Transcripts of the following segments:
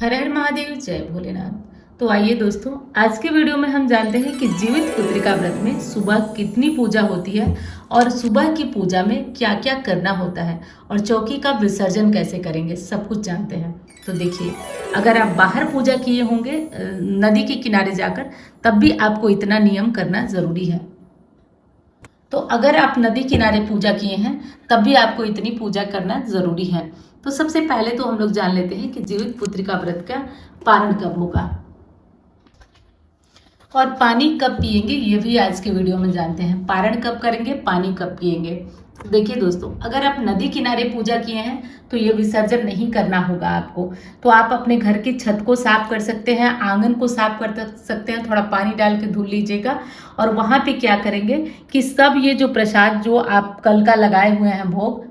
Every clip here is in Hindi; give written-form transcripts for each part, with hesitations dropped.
हर हर महादेव, जय भोलेनाथ। तो आइए दोस्तों, आज के वीडियो में हम जानते हैं कि जीवित पुत्रिका व्रत में सुबह कितनी पूजा होती है और सुबह की पूजा में क्या क्या करना होता है और चौकी का विसर्जन कैसे करेंगे, सब कुछ जानते हैं। तो देखिए, अगर आप बाहर पूजा किए होंगे नदी के किनारे जाकर, तब भी आपको इतना नियम करना ज़रूरी है। तो अगर आप नदी किनारे पूजा किए हैं तब भी आपको इतनी पूजा करना ज़रूरी है। तो सबसे पहले तो हम लोग जान लेते हैं कि जीवित पुत्रिका व्रत का पारण कब होगा और पानी कब पिएंगे, ये भी आज के वीडियो में जानते हैं। पारण कब करेंगे, पानी कब पिएंगे। देखिए दोस्तों, अगर आप नदी किनारे पूजा किए हैं तो ये विसर्जन नहीं करना होगा आपको। तो आप अपने घर की छत को साफ कर सकते हैं, आंगन को साफ कर सकते हैं, थोड़ा पानी डाल के धुल लीजिएगा। और वहाँ पे क्या करेंगे कि सब ये जो प्रसाद जो आप कल का लगाए हुए हैं भोग,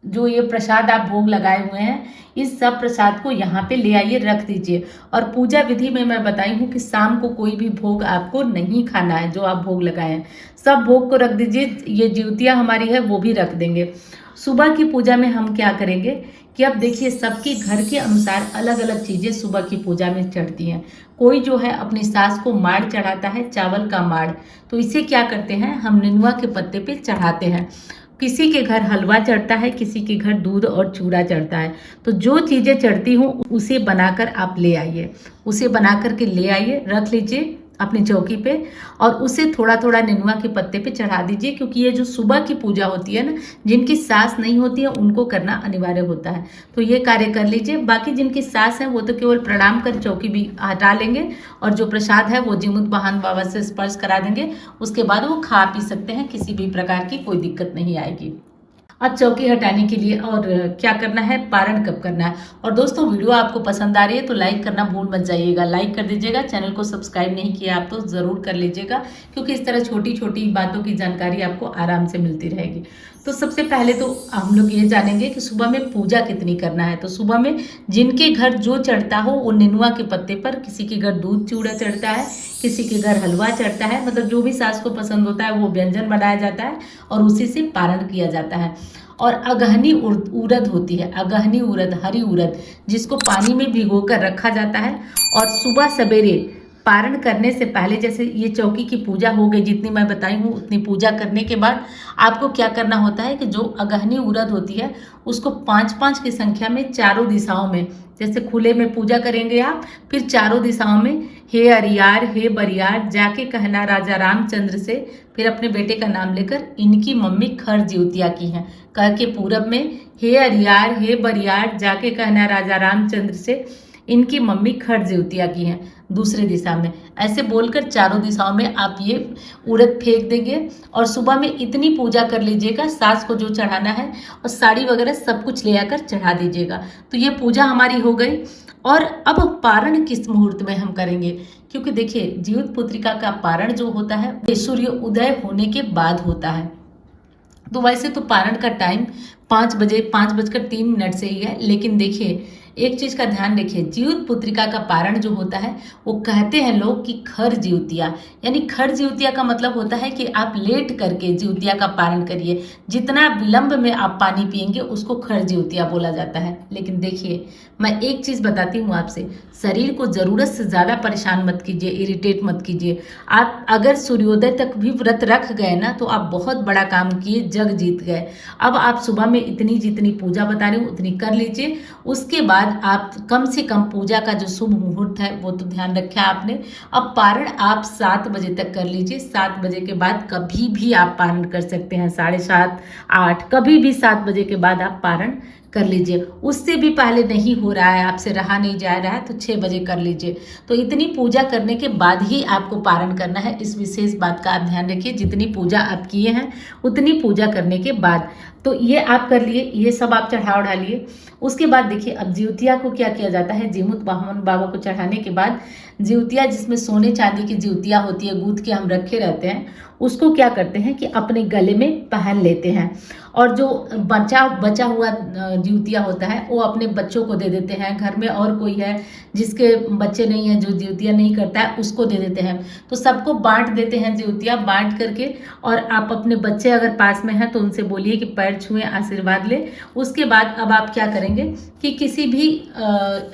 जो ये प्रसाद आप भोग लगाए हुए हैं, इस सब प्रसाद को यहाँ पे ले आइए, रख दीजिए। और पूजा विधि में मैं बताई हूँ कि शाम को कोई भी भोग आपको नहीं खाना है। जो आप भोग लगाए हैं सब भोग को रख दीजिए। ये ज्योतियाँ हमारी है वो भी रख देंगे। सुबह की पूजा में हम क्या करेंगे कि अब देखिए, सबके घर के अनुसार अलग अलग चीज़ें सुबह की पूजा में चढ़ती हैं। कोई जो है अपनी सास को माड़ चढ़ाता है, चावल का माड़। तो इसे क्या करते हैं, हम नेनुआ के पत्ते पे चढ़ाते हैं। किसी के घर हलवा चढ़ता है, किसी के घर दूध और चूड़ा चढ़ता है। तो जो चीज़ें चढ़ती हों उसे बनाकर आप ले आइए, उसे बना कर के ले आइए, रख लीजिए अपनी चौकी पे। और उसे थोड़ा थोड़ा नेनुआ के पत्ते पे चढ़ा दीजिए, क्योंकि ये जो सुबह की पूजा होती है ना, जिनकी सास नहीं होती है उनको करना अनिवार्य होता है। तो ये कार्य कर लीजिए। बाकी जिनकी सास है वो तो केवल प्रणाम कर चौकी भी हटा लेंगे और जो प्रसाद है वो जीमुत वाहन बाबा से स्पर्श करा देंगे। उसके बाद वो खा पी सकते हैं, किसी भी प्रकार की कोई दिक्कत नहीं आएगी। अब चौकी हटाने के लिए और क्या करना है, पारण कब करना है। और दोस्तों, वीडियो आपको पसंद आ रही है तो लाइक करना भूल मत जाइएगा। लाइक कर दीजिएगा, चैनल को सब्सक्राइब नहीं किया आप तो ज़रूर कर लीजिएगा, क्योंकि इस तरह छोटी छोटी बातों की जानकारी आपको आराम से मिलती रहेगी। तो सबसे पहले तो हम लोग ये जानेंगे कि सुबह में पूजा कितनी करना है। तो सुबह में जिनके घर जो चढ़ता हो वो नेनुआ के पत्ते पर, किसी के घर दूध चूड़ा चढ़ता है, किसी के घर हलवा चढ़ता है, मतलब जो भी सास को पसंद होता है वो व्यंजन बनाया जाता है और उसी से पारण किया जाता है। और अगहनी उड़द होती है, अगहनी उड़द, हरी उड़द, जिसको पानी में भिगो कर रखा जाता है। और सुबह सवेरे पारण करने से पहले, जैसे ये चौकी की पूजा हो गई, जितनी मैं बताई हूँ उतनी पूजा करने के बाद आपको क्या करना होता है कि जो अगहनी उड़द होती है उसको 5-5 की संख्या में चारों दिशाओं में, जैसे खुले में पूजा करेंगे आप, फिर चारों दिशाओं में हे अरियार हे बरियार जाके कहना राजा रामचंद्र से, फिर अपने बेटे का नाम लेकर इनकी मम्मी खर ज्योतिया की हैं कह के पूरब में हे अरियार हे बरियार जाके कहना राजा रामचंद्र से, इनकी मम्मी खर ज्योतिया की हैं दूसरे दिशा में। ऐसे बोलकर चारों दिशाओं में आप ये उड़द फेंक देंगे और सुबह में इतनी पूजा कर लीजिएगा। सास को जो चढ़ाना है और साड़ी वगैरह सब कुछ ले आकर चढ़ा दीजिएगा। तो ये पूजा हमारी हो गई। और अब पारण किस मुहूर्त में हम करेंगे, क्योंकि देखिए, जीवित पुत्रिका का पारण जो होता है सूर्य उदय होने के बाद होता है। तो वैसे तो पारण का टाइम 5 बजे 5:03 से ही है, लेकिन देखिए एक चीज़ का ध्यान रखिए, जीवित पुत्रिका का पारण जो होता है वो कहते हैं लोग कि खर ज्योतिया, यानी खर ज्योतिया का मतलब होता है कि आप लेट करके ज्योतिया का पारण करिए। जितना विलंब में आप पानी पिएंगे उसको खर ज्योतिया बोला जाता है। लेकिन देखिए, मैं एक चीज़ बताती हूँ आपसे, शरीर को ज़रूरत से ज़्यादा परेशान मत कीजिए, इरिटेट मत कीजिए। आप अगर सूर्योदय तक भी व्रत रख गए ना तो आप बहुत बड़ा काम किए, जग जीत गए। अब आप सुबह में इतनी जितनी पूजा बता रही हूँ उतनी कर लीजिए। उसके बाद आप कम से कम पूजा का जो शुभ मुहूर्त है वो तो ध्यान रखा आपने। अब पारण आप 7 बजे तक कर लीजिए। 7 बजे के बाद कभी भी आप पारण कर सकते हैं, 7:30 8, कभी भी 7 बजे के बाद आप पारण कर लीजिए। उससे भी पहले नहीं हो रहा है, आपसे रहा नहीं जा रहा है तो 6 बजे कर लीजिए। तो इतनी पूजा करने के बाद ही आपको पारण करना है। इस विशेष बात का आप ध्यान रखिए, जितनी पूजा आप किए हैं उतनी पूजा करने के बाद। तो ये आप कर लिए, ये सब आप चढ़ा उढ़ा लिए। उसके बाद देखिए, अब ज्योतिया को क्या किया जाता है, जीमुत वाहन बाबा को चढ़ाने के बाद ज्योतिया, जिसमें सोने चांदी की ज्योतिया होती है, गूंथ के हम रखे रहते हैं, उसको क्या करते हैं कि अपने गले में पहन लेते हैं। और जो बचा हुआ ज्योतिया होता है वो अपने बच्चों को दे देते हैं। घर में और कोई है जिसके बच्चे नहीं हैं, जो ज्योतियाँ नहीं करता है, उसको दे देते हैं। तो सबको बांट देते हैं ज्योतियाँ, बांट करके और आप अपने बच्चे अगर पास में हैं तो उनसे बोलिए कि पैर छुएं, आशीर्वाद ले। उसके बाद अब आप क्या करेंगे कि किसी भी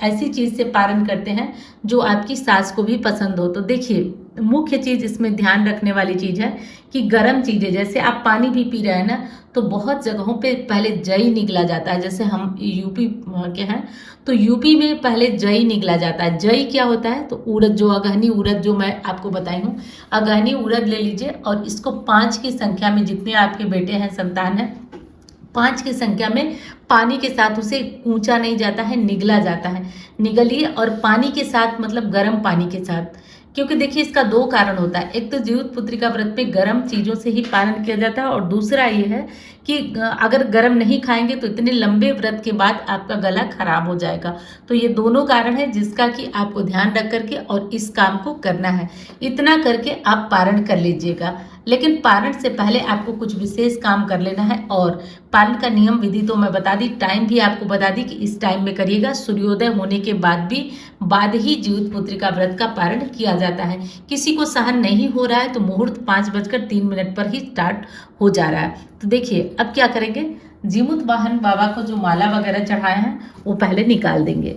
ऐसी चीज़ से पारण करते हैं जो आपकी सास को भी पसंद हो। तो देखिए, मुख्य चीज़ इसमें ध्यान रखने वाली चीज़ है कि गर्म चीज़ें, जैसे आप पानी भी पी रहे हैं ना, तो बहुत जगहों पे पहले जई निकला जाता है। जैसे हम यूपी के हैं तो यूपी में पहले जई निकला जाता है। जई क्या होता है? तो उड़द, जो अगहनी उड़द जो मैं आपको बताई हूँ, अगहनी उड़द ले लीजिए और इसको 5 की संख्या में, जितने आपके बेटे हैं, संतान है, 5 की संख्या में पानी के साथ उसे ऊंचा नहीं जाता है, निगला जाता है। निगलिए और पानी के साथ मतलब गर्म पानी के साथ, क्योंकि देखिए इसका 2 कारण होता है। एक तो जीवित पुत्रिका व्रत में गर्म चीज़ों से ही पालन किया जाता है और दूसरा ये है कि अगर गर्म नहीं खाएंगे तो इतने लंबे व्रत के बाद आपका गला खराब हो जाएगा। तो ये दोनों कारण है जिसका कि आपको ध्यान रख करके और इस काम को करना है। इतना करके आप पारण कर लीजिएगा। लेकिन पारण से पहले आपको कुछ विशेष काम कर लेना है। और पारण का नियम विधि तो मैं बता दी, टाइम भी आपको बता दी कि इस टाइम में करिएगा। सूर्योदय होने के बाद ही जीवित पुत्रिका व्रत का पारण किया जाता है। किसी को सहन नहीं हो रहा है तो मुहूर्त 5:03 पर ही स्टार्ट हो जा रहा है। तो देखिए अब क्या करेंगे, जीमुत वाहन बाबा को जो माला वगैरह चढ़ाए हैं वो पहले निकाल देंगे।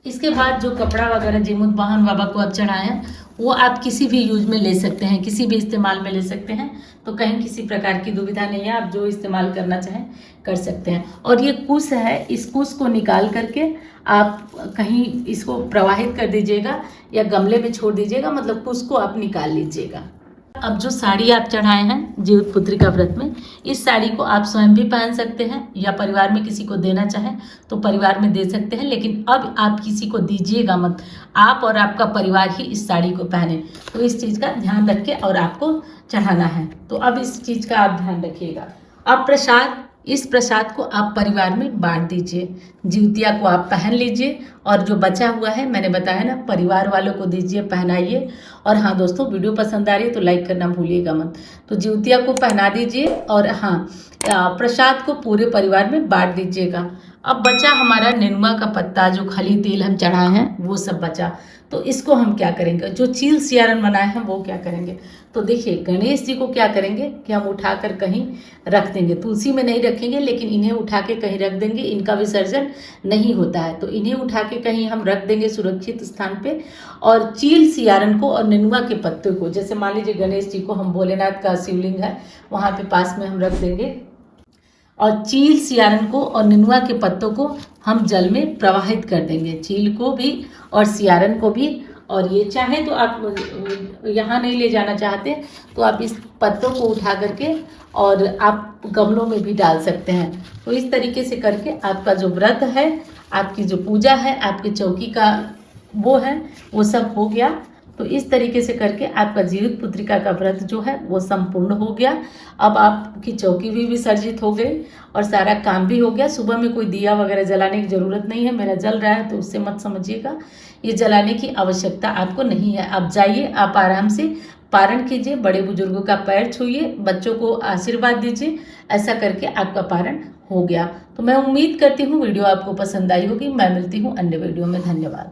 इसके बाद जो कपड़ा वगैरह जीमुत वाहन बाबा को आप चढ़ाए हैं वो आप किसी भी यूज में ले सकते हैं, किसी भी इस्तेमाल में ले सकते हैं। तो कहीं किसी प्रकार की दुविधा नहीं है, आप जो इस्तेमाल करना चाहें कर सकते हैं। और ये कुश है, इस कुश को निकाल करके आप कहीं इसको प्रवाहित कर दीजिएगा या गमले में छोड़ दीजिएगा, मतलब कुश को आप निकाल लीजिएगा। अब जो साड़ी आप चढ़ाए हैं जीवित पुत्रिका व्रत में, इस साड़ी को आप स्वयं भी पहन सकते हैं या परिवार में किसी को देना चाहें तो परिवार में दे सकते हैं। लेकिन अब आप किसी को दीजिएगा मत, आप और आपका परिवार ही इस साड़ी को पहने। तो इस चीज़ का ध्यान रख के और आपको चढ़ाना है। तो अब इस चीज़ का आप ध्यान रखिएगा। अब प्रसाद, इस प्रसाद को आप परिवार में बांट दीजिए। जिउतिया को आप पहन लीजिए और जो बचा हुआ है मैंने बताया ना, परिवार वालों को दीजिए, पहनाइए। और हाँ दोस्तों, वीडियो पसंद आ रही है तो लाइक करना भूलिएगा मत। तो जिउतिया को पहना दीजिए और हाँ, प्रसाद को पूरे परिवार में बांट दीजिएगा। अब बचा हमारा नेनुआ का पत्ता, जो खली तेल हम चढ़ाए हैं वो सब बचा। तो इसको हम क्या करेंगे, जो चील सियारन बनाए हैं वो क्या करेंगे। तो देखिए गणेश जी को क्या करेंगे कि हम उठाकर कहीं रख देंगे। तुलसी में नहीं रखेंगे, लेकिन इन्हें उठा के कहीं रख देंगे। इनका विसर्जन नहीं होता है तो इन्हें उठा के कहीं हम रख देंगे सुरक्षित स्थान पे। और चील सियारन को और नेनुआ के पत्ते को, जैसे मान लीजिए गणेश जी को हम भोलेनाथ का शिवलिंग है वहाँ पे पास में हम रख देंगे। और चील सियारन को और नेनुआ के पत्तों को हम जल में प्रवाहित कर देंगे, चील को भी और सियारन को भी। और ये चाहे तो आप यहाँ नहीं ले जाना चाहते तो आप इस पत्तों को उठा करके और आप गमलों में भी डाल सकते हैं। तो इस तरीके से करके आपका जो व्रत है, आपकी जो पूजा है, आपके चौकी का वो है, वो सब हो गया। तो इस तरीके से करके आपका जीवित पुत्रिका का व्रत जो है वो संपूर्ण हो गया। अब आपकी चौकी भी विसर्जित हो गई और सारा काम भी हो गया। सुबह में कोई दिया वगैरह जलाने की ज़रूरत नहीं है, मेरा जल रहा है तो उससे मत समझिएगा, ये जलाने की आवश्यकता आपको नहीं है। अब जाइए, आप आराम से पारण कीजिए, बड़े बुजुर्गों का पैर छूइए, बच्चों को आशीर्वाद दीजिए। ऐसा करके आपका पारण हो गया। तो मैं उम्मीद करती हूँ वीडियो आपको पसंद आई होगी। मैं मिलती हूँ अन्य वीडियो में। धन्यवाद।